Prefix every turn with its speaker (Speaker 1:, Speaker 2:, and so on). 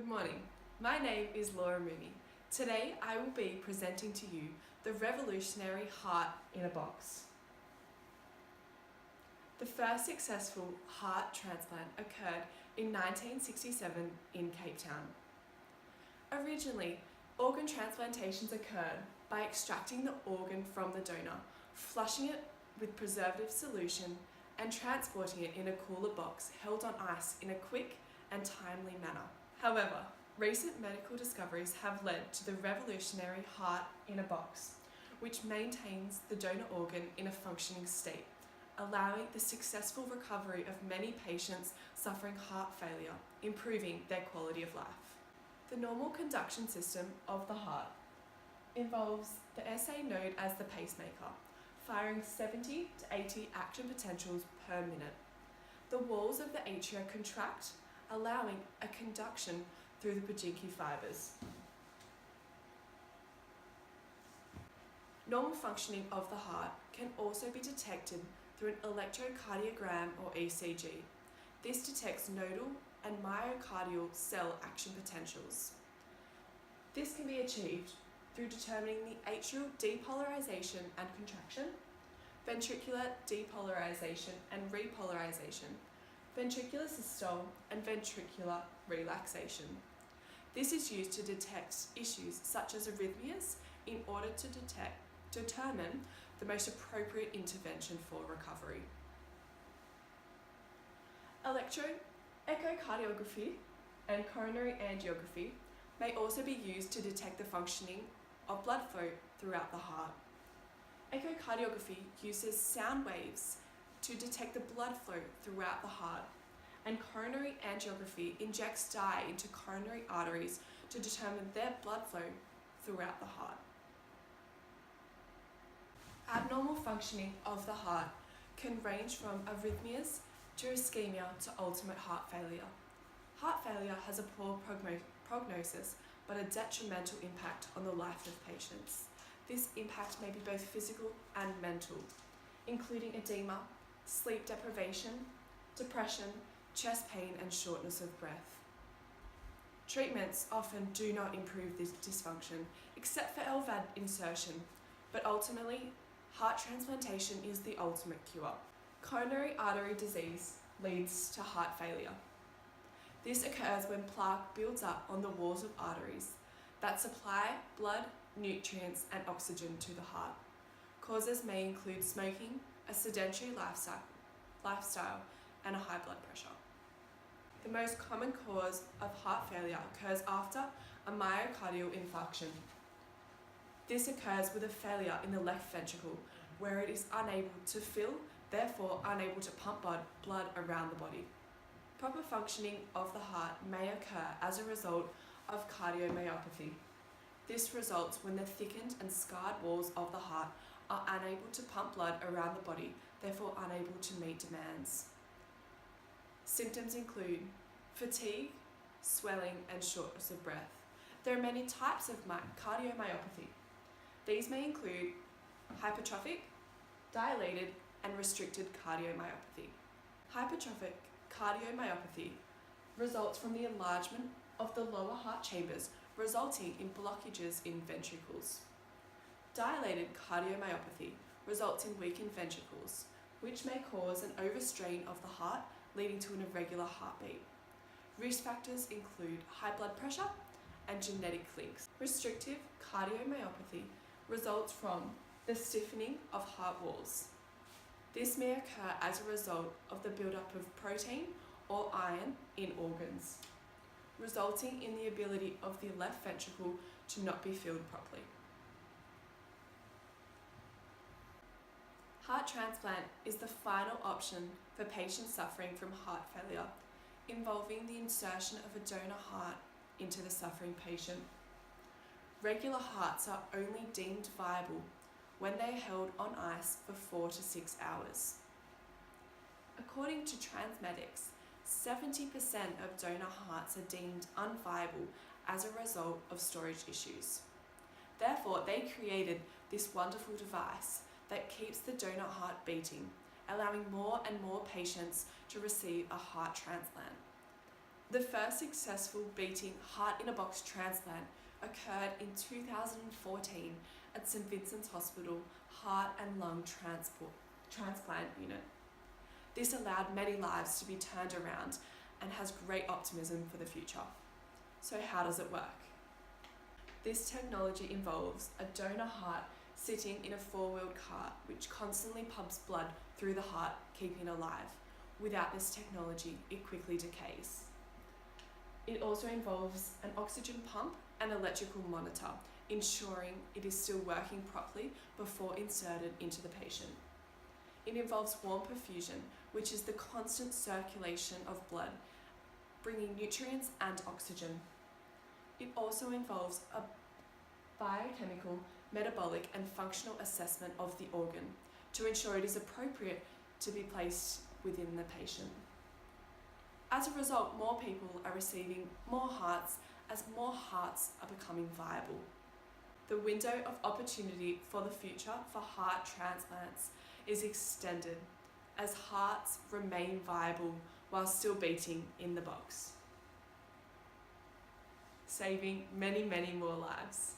Speaker 1: morning, my name is Laura Mooney. Today I will be presenting to you the revolutionary heart in a box. The first successful heart transplant occurred in 1967 in Cape Town. Originally, organ transplantations occurred by extracting the organ from the donor, flushing it with preservative solution and transporting it in a cooler box held on ice in a quick and timely manner. However, recent medical discoveries have led to the revolutionary heart in a box, which maintains the donor organ in a functioning state, allowing the successful recovery of many patients suffering heart failure, improving their quality of life. The normal conduction system of the heart involves the SA known as the pacemaker, firing 70 to 80 action potentials per minute. The walls of the atria contract, allowing a conduction through the Purkinje fibers. Normal functioning of the heart can also be detected through an electrocardiogram or ECG. This detects nodal and myocardial cell action potentials. This can be achieved through determining the atrial depolarization and contraction, ventricular depolarization and repolarization, ventricular systole and ventricular relaxation. This is used to detect issues such as arrhythmias in order to determine the most appropriate intervention for recovery. Echocardiography and coronary angiography may also be used to detect the functioning of blood flow throughout the heart. Echocardiography uses sound waves to detect the blood flow throughout the heart, and coronary angiography injects dye into coronary arteries to determine their blood flow throughout the heart. Abnormal functioning of the heart can range from arrhythmias to ischemia to ultimate heart failure. Heart failure has a poor prognosis but a detrimental impact on the life of patients. This impact may be both physical and mental, including edema, sleep deprivation, depression, chest pain and shortness of breath. Treatments often do not improve this dysfunction except for LVAD insertion, but ultimately, heart transplantation is the ultimate cure. Coronary artery disease leads to heart failure. This occurs when plaque builds up on the walls of arteries that supply blood, nutrients and oxygen to the heart. Causes may include smoking, a sedentary lifestyle and a high blood pressure. The most common cause of heart failure occurs after a myocardial infarction. This occurs with a failure in the left ventricle where it is unable to fill, therefore unable to pump blood around the body. Proper functioning of the heart may occur as a result of cardiomyopathy. This results when the thickened and scarred walls of the heart are unable to pump blood around the body, therefore unable to meet demands. Symptoms include fatigue, swelling and shortness of breath. There are many types of cardiomyopathy. These may include hypertrophic, dilated and restricted cardiomyopathy. Hypertrophic cardiomyopathy results from the enlargement of the lower heart chambers, resulting in blockages in ventricles. Dilated cardiomyopathy results in weakened ventricles, which may cause an overstrain of the heart, leading to an irregular heartbeat. Risk factors include high blood pressure and genetic links. Restrictive cardiomyopathy results from the stiffening of heart walls. This may occur as a result of the buildup of protein or iron in organs, resulting in the ability of the left ventricle to not be filled properly. Heart transplant is the final option for patients suffering from heart failure, involving the insertion of a donor heart into the suffering patient. Regular hearts are only deemed viable when they are held on ice for 4 to 6 hours. According to Transmedics, 70% of donor hearts are deemed unviable as a result of storage issues. Therefore, they created this wonderful device that keeps the donor heart beating, allowing more and more patients to receive a heart transplant. The first successful beating heart-in-a-box transplant occurred in 2014 at St Vincent's Hospital Heart and Lung Transplant Unit. This allowed many lives to be turned around and has great optimism for the future. So how does it work? This technology involves a donor heart sitting in a four-wheeled cart which constantly pumps blood through the heart, keeping it alive. Without this technology, it quickly decays. It also involves an oxygen pump and electrical monitor, ensuring it is still working properly before inserted into the patient. It involves warm perfusion, which is the constant circulation of blood, bringing nutrients and oxygen. It also involves a biochemical, metabolic and functional assessment of the organ to ensure it is appropriate to be placed within the patient. As a result, more people are receiving more hearts as more hearts are becoming viable. The window of opportunity for the future for heart transplants is extended as hearts remain viable while still beating in the box, saving many, many more lives.